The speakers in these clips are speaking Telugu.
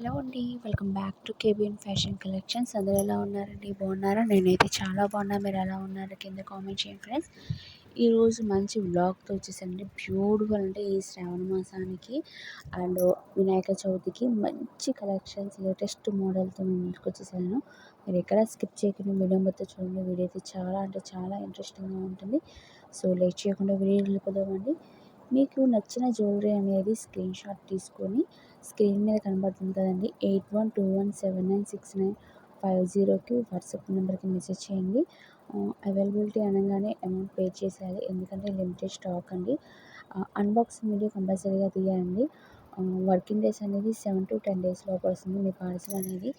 హలో అండి. Welcome back to KBN fashion collections. అందరూ ఎలా ఉన్నారండి? బాగున్నారా? నేనైతే చాలా బాగున్నా. మీరు ఎలా ఉన్నారు? కింద కామెంట్ చేయండి ఫ్రెండ్స్. ఈరోజు మంచి వ్లాగ్తో వచ్చేసండి. బ్యూటిఫుల్ అంటే ఈ శ్రావణ మాసానికి అండ్ వినాయక చవితికి మంచి కలెక్షన్స్ లేటెస్ట్ మోడల్తో నేను ముందుకు వచ్చేసాను. మీరు ఎక్కడ స్కిప్ చేయకుండా వీడియో మొత్తం చూడండి. వీడియో అయితే చాలా అంటే చాలా ఇంట్రెస్టింగ్గా ఉంటుంది. సో లేట్ చేయకుండా వీడియో వెళ్ళిపోదామండి. మీకు నచ్చిన జ్యువెలరీ అనేది స్క్రీన్ షాట్ తీసుకొని స్క్రీన్ మీద కనబడుతుంది కదండి, 8121796950కి వాట్సాప్ నెంబర్కి మెసేజ్ చేయండి. అవైలబిలిటీ అనగానే అమౌంట్ పే చేసేయాలి, ఎందుకంటే లిమిటెడ్ స్టాక్ అండి. అన్బాక్సింగ్ వీడియో కంపల్సరీగా తీయండి. వర్కింగ్ డేస్ అనేది 7 to 10 డేస్ లోపు వస్తుంది మీ పార్సల్ అనేది.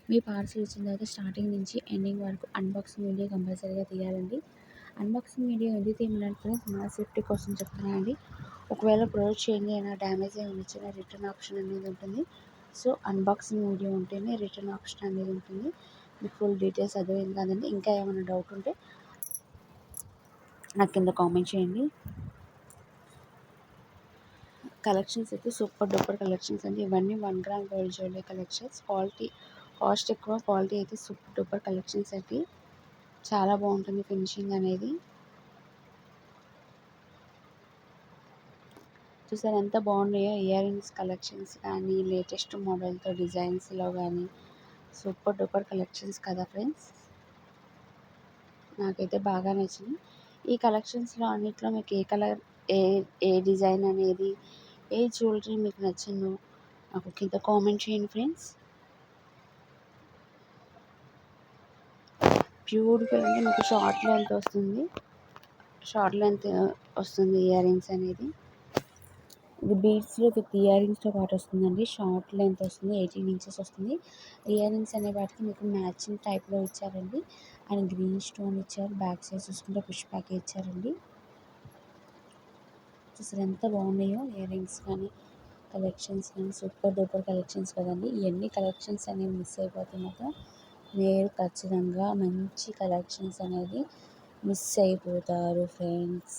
మీ పార్సల్ వచ్చిన తర్వాత స్టార్టింగ్ నుంచి ఎండింగ్ వరకు అన్బాక్సింగ్ వీడియో కంపల్సరీగా తీయాలండి. అన్బాక్సింగ్ వీడియో ఎందుకు తీయమన్నాను ఫ్రెండ్స్, మా సేఫ్టీ కోసం చెప్తున్నానండి. ఒకవేళ ప్రోడక్ట్ చేంజ్ అయినా డ్యామేజ్ అయినా వచ్చిన రిటర్న్ ఆప్షన్ అనేది ఉంటుంది. సో అన్బాక్సింగ్ వీడియో ఉంటేనే రిటర్న్ ఆప్షన్ అనేది ఉంటుంది. మీకు ఫుల్ డీటెయిల్స్ అర్థమైంది కాదండి. ఇంకా ఏమైనా డౌట్ ఉంటే నాకు కింద కామెంట్ చేయండి. కలెక్షన్స్ అయితే సూపర్ డూపర్ కలెక్షన్స్ అండి. ఇవన్నీ 1 gram gold jewellery collections. Cost ఎక్కువ, క్వాలిటీ అయితే సూపర్ డూపర్ కలెక్షన్స్ అండి. చాలా బాగుంటుంది ఫినిషింగ్ అనేది. చూసారు ఎంత బాగున్నాయో ఇయర్ రింగ్స్ కలెక్షన్స్ కానీ, లేటెస్ట్ మోడల్తో డిజైన్స్లో కానీ సూపర్ డూపర్ కలెక్షన్స్ కదా ఫ్రెండ్స్. నాకైతే బాగా నచ్చింది. ఈ కలెక్షన్స్లో అన్నిట్లో మీకు ఏ కలర్, ఏ ఏ డిజైన్ అనేది, ఏ జ్యువెలరీ మీకు నచ్చిందో నాకు కింద కామెంట్ చేయండి ఫ్రెండ్స్. బ్యూటిఫుల్ అంటే మీకు షార్ట్ లెంత్ వస్తుంది ఇయర్ రింగ్స్ అనేది. ఇది బీడ్స్లో విత్ ఇయర్ రింగ్స్తో పాటు వస్తుందండి. షార్ట్ లెంత్ వస్తుంది, 18 ఇంచెస్ వస్తుంది. ఇయర్ రింగ్స్ అనే వాటికి మీకు మ్యాచింగ్ టైప్లో ఇచ్చారండి. అండ్ గ్రీన్ స్టోన్ ఇచ్చారు. బ్యాక్ సైడ్ చూసుకుంటే పుష్ బ్యాక్ ఇచ్చారండి. చూసారు ఎంత బాగున్నాయో ఇయర్ రింగ్స్ కానీ, కలెక్షన్స్ కానీ సూపర్ డూపర్ కలెక్షన్స్ కదండి. ఇవన్నీ కలెక్షన్స్ అనేవి మిస్ అయిపోతే మాత్రం మీరు ఖచ్చితంగా మంచి కలెక్షన్స్ అనేది మిస్ అయిపోతారు ఫ్రెండ్స్.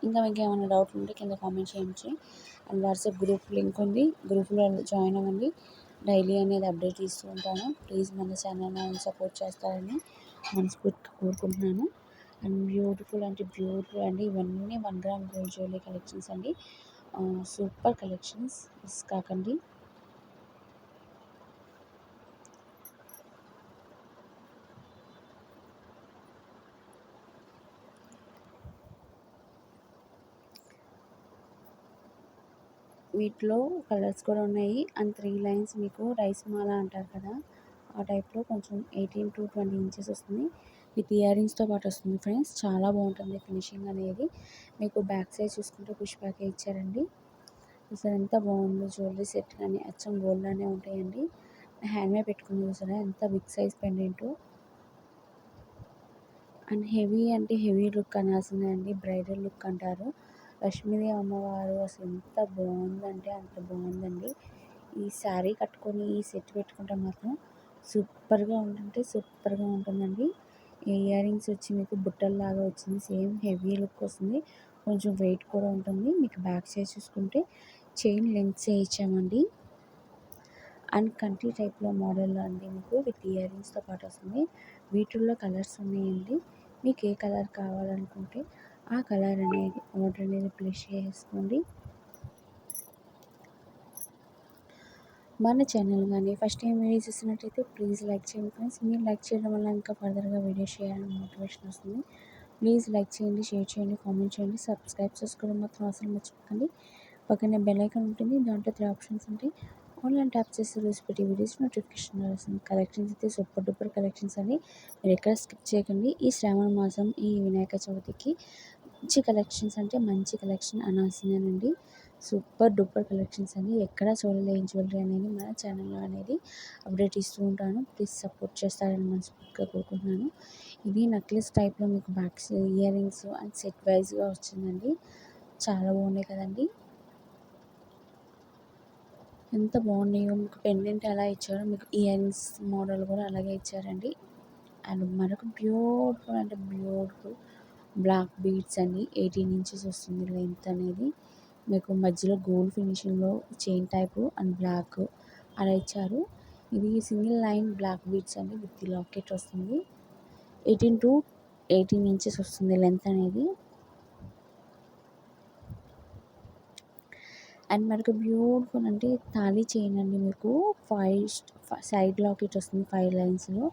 ఇంకా మీకు ఏమైనా డౌట్ ఉంటే కింద కామెంట్ చేయండి. అండ్ వాట్సాప్ గ్రూప్ లింక్ ఉంది, గ్రూప్లో జాయిన్ అవ్వండి. డైలీ అనేది అప్డేట్ ఇస్తూ ఉంటాను. ప్లీజ్ మన ఛానల్ సపోర్ట్ చేస్తారని మనస్ఫూర్తిగా కోరుకుంటున్నాను. అండ్ బ్యూటిఫుల్ అండి. ఇవన్నీ 1 గ్రామ్ గోల్డ్ జ్యువెలరీ కలెక్షన్స్ అండి. సూపర్ కలెక్షన్స్, మిస్ కాకండి. వీటిలో కలర్స్ కూడా ఉన్నాయి. అండ్ 3 లైన్స్ మీకు రైస్ మాల అంటారు కదా, ఆ టైప్లో కొంచెం 18 to 20 ఇంచెస్ వస్తుంది. విత్ ఇయర్ రింగ్స్తో పాటు వస్తుంది ఫ్రెండ్స్. చాలా బాగుంటుంది ఫినిషింగ్ అనేది. మీకు బ్యాక్ సైడ్ చూసుకుంటే పుష్ బ్యాకే ఇచ్చారండి. చూసారా ఎంత బాగుందో జ్యువెలరీ సెట్ కానీ అచ్చం గోల్డ్ లానే ఉంటాయండి. హ్యాండ్ మీద పెట్టుకుని చూసారా ఎంత big size pendant. And heavy అంటే హెవీ లుక్ అనాల్సిందే అండి, బ్రైడల్ లుక్ అంటారు. లక్ష్మీదేవి అమ్మవారు అసలు ఎంత బాగుందంటే అంత బాగుందండి. ఈ శారీ కట్టుకొని ఈ సెట్ పెట్టుకుంటే మాత్రం సూపర్గా ఉంటుందండి. ఈ ఇయర్ రింగ్స్ వచ్చి మీకు బుట్టల్లాగా వచ్చింది. సేమ్ హెవీ లుక్ వస్తుంది, కొంచెం వెయిట్ కూడా ఉంటుంది. మీకు బ్యాక్ సైడ్ చూసుకుంటే చైన్ లెంగ్స్ ఇచ్చామండి. అండ్ కంటి టైప్లో మోడల్లో అండి మీకు విత్ ఇయర్ రింగ్స్తో పాటు వస్తుంది. వీటిల్లో కలర్స్ ఉన్నాయండి. మీకు ఏ కలర్ కావాలనుకుంటే ఆ కలర్ అనేది ఆర్డర్ అనేది ప్లేస్ చేసుకోండి. మన ఛానల్ కానీ ఫస్ట్ టైం వీడియోస్ చూస్తున్నట్టయితే ప్లీజ్ లైక్ చేయండి ఫ్రెండ్స్. మీరు లైక్ చేయడం వల్ల ఇంకా ఫర్దర్గా వీడియోస్ చేయాలని మోటివేషన్ వస్తుంది. ప్లీజ్ లైక్ చేయండి, షేర్ చేయండి, కామెంట్ చేయండి, సబ్స్క్రైబ్ చేసుకోవడం మాత్రం అసలు మర్చిపోకండి. పక్కనే బెల్ ఐకాన్ ఉంటుంది, దాంట్లో 3 ఆప్షన్స్ ఉంటాయి. ఆన్లైన్ ట్యాప్ చేసి రోజు పెట్టి వీడియోస్ నోటిఫికేషన్ వస్తుంది. కలెక్షన్స్ అయితే సూపర్ డూపర్ కలెక్షన్స్ అని మీరు ఎక్కడ స్కిప్ చేయకండి. ఈ శ్రావణ మాసం, ఈ వినాయక చవితికి మంచి కలెక్షన్స్ అంటే మంచి కలెక్షన్ అనాల్సిందేనండి. సూపర్ డూపర్ కలెక్షన్స్ అని ఎక్కడ చూడలేని జ్యువెలరీ అనేది మన ఛానల్లో అనేది అప్డేట్ ఇస్తూ ఉంటాను. ప్లీజ్ సపోర్ట్ చేస్తారని మనస్ఫూర్తిగా కోరుకుంటున్నాను. ఇది నెక్లెస్ టైప్లో మీకు backs ear rings and set వైజ్గా వచ్చిందండి. చాలా బాగున్నాయి కదండి. ఎంత బాగున్నాయో, మీకు పెండెంట్ ఎలా ఇచ్చారో మీకు ఇయర్ రింగ్స్ మోడల్ కూడా అలాగే ఇచ్చారండి. అండ్ మరొక బ్యూటిఫుల్ బ్లాక్ బీడ్స్ అండి, 18 ఇంచెస్ వస్తుంది లెంత్ అనేది. మీకు మధ్యలో గోల్డ్ ఫినిషింగ్లో చైన్ టైపు అండ్ బ్లాక్ అలా ఇచ్చారు. ఇది సింగిల్ లైన్ బ్లాక్ బీడ్స్ అండి విత్ లాకెట్ వస్తుంది. 18 ఇంచెస్ వస్తుంది లెంత్ అనేది. అండ్ మనకు బ్యూటిఫుల్ అంటే తాళీ చైన్ అండి. మీకు 5 సైడ్ లాకెట్ వస్తుంది, 5 లైన్స్లో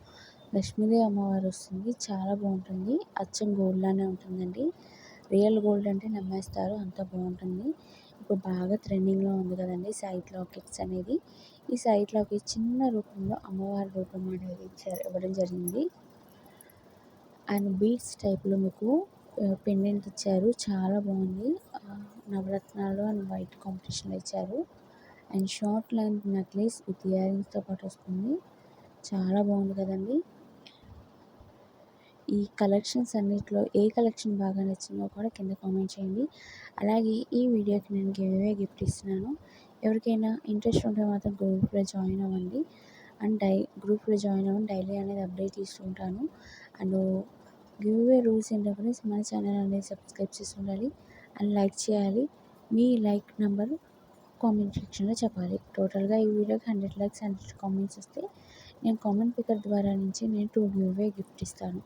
లక్ష్మీదేవి అమ్మవారు వస్తుంది. చాలా బాగుంటుంది, అచ్చం గోల్డ్ లానే ఉంటుందండి. రియల్ గోల్డ్ అంటే నమ్మేస్తారు, అంత బాగుంటుంది. ఇప్పుడు బాగా ట్రెండింగ్లో ఉంది కదండి సైడ్ లాకెట్స్ అనేది. ఈ సైడ్ లాకెట్ చిన్న రూపంలో అమ్మవారి రూపం అనేది ఇవ్వడం జరిగింది. అండ్ బీడ్స్ టైప్లో మీకు పెండెంట్ ఇచ్చారు, చాలా బాగుంది. నవరత్నాలు అండ్ వైట్ కాంబినేషన్లో ఇచ్చారు. And short line necklace with ear రింగ్స్తో పాటు వస్తుంది. చాలా బాగుంది కదండి. ఈ కలెక్షన్స్ అన్నిట్లో ఏ కలెక్షన్ బాగా నచ్చిందో కూడా కింద కామెంట్ చేయండి. అలాగే ఈ వీడియోకి నేను గిఫ్ట్ ఇస్తున్నాను. ఎవరికైనా ఇంట్రెస్ట్ ఉంటే మాత్రం గ్రూప్లో జాయిన్ అవ్వండి. అండ్ గ్రూప్లో జాయిన్ అవ్వండి, డైలీ అనేది అప్డేట్ ఇస్తూ ఉంటాను. అండ్ గివ్వే రూల్స్ ఏంటో ఫ్రెండ్స్, మన ఛానల్ అనేది సబ్స్క్రైబ్ చేసి ఉండాలి అండ్ లైక్ చేయాలి. మీ లైక్ నెంబర్ కామెంట్ సెక్షన్లో చెప్పాలి. టోటల్గా ఈ వీడియోకి 100 లైక్స్ 100 కామెంట్స్ వస్తే నేను కామెంట్ పికర్ ద్వారా నుంచి నేను 2 గివ్వే గిఫ్ట్ ఇస్తాను.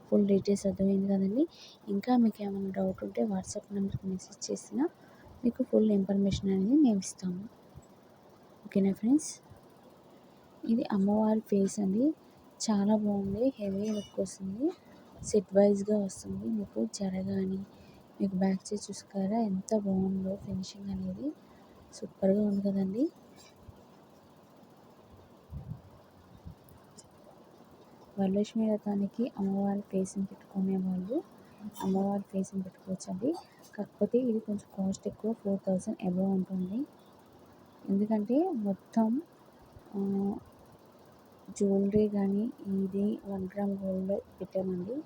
ఫుల్ డీటెయిల్స్ అర్థమైంది కదండి. ఇంకా మీకు ఏమైనా డౌట్ ఉంటే వాట్సాప్ నెంబర్కి మెసేజ్ చేసినా మీకు ఫుల్ ఇన్ఫర్మేషన్ అనేది మేము ఇస్తాము. ఓకేనా ఫ్రెండ్స్. ఇది అమ్మవారి ఫేస్ అండి, చాలా బాగుంది. హెవీ లుక్ వస్తుంది, సెట్ వైజ్గా వస్తుంది. మీకు జడ కానీ మీకు బ్యాక్ సైడ్ చూసుకోరా ఎంత బాగుందో ఫినిషింగ్ అనేది. సూపర్గా ఉంది కదండి. వరలక్ష్మి వ్రతానికి అమ్మవారి ఫేస్ని పెట్టుకునే వాళ్ళు అమ్మవారి ఫేస్ని పెట్టుకోవచ్చండి. కాకపోతే ఇది కొంచెం కాస్ట్ ఎక్కువ, 4000 అబవ్ ఉంటుంది. ఎందుకంటే మొత్తం జ్యువెలరీ కానీ ఇది 1 గ్రామ్ గోల్డ్లో పెట్టామండి,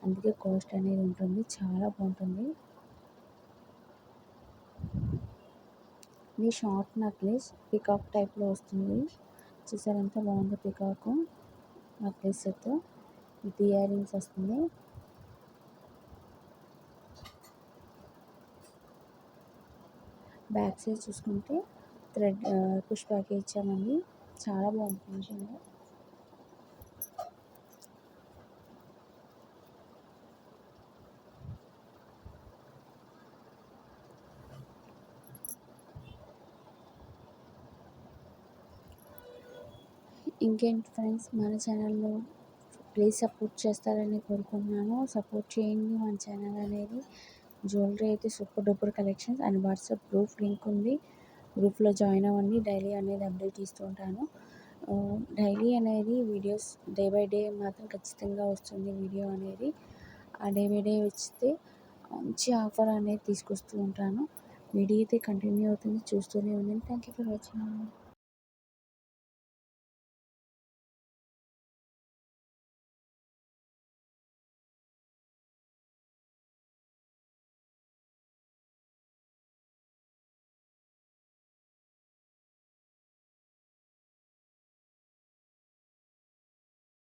అందుకే కాస్ట్ అనేది ఉంటుంది. చాలా బాగుంటుంది. ఇది షార్ట్ నెక్లెస్ పికాక్ టైప్లో వస్తుంది. చూసారు ఎంత బాగుందో peacock necklace set with ear rings వస్తుంది. బ్యాక్ సైడ్ చూసుకుంటే థ్రెడ్ పుష్ బ్యాక్ ఇచ్చామండి, చాలా బాగుంది ఫినిషింగ్. ఇంకేంటి ఫ్రెండ్స్, మన ఛానల్లో ప్లీజ్ సపోర్ట్ చేస్తారని కోరుకుంటున్నాను. సపోర్ట్ చేయండి మన ఛానల్ అనేది. జ్యువెలరీ అయితే super duper collections. And WhatsApp group link ఉంది, గ్రూప్లో జాయిన్ అవ్వండి. డైలీ అనేది అప్డేట్ ఇస్తూ ఉంటాను. డైలీ అనేది వీడియోస్ డే బై డే మాత్రం ఖచ్చితంగా వస్తుంది వీడియో అనేది. ఆ డే బై డే వస్తే మంచి ఆఫర్ అనేది తీసుకొస్తూ ఉంటాను. వీడియో అయితే కంటిన్యూ అవుతుంది, చూస్తూనే ఉండండి. Thank you for watching.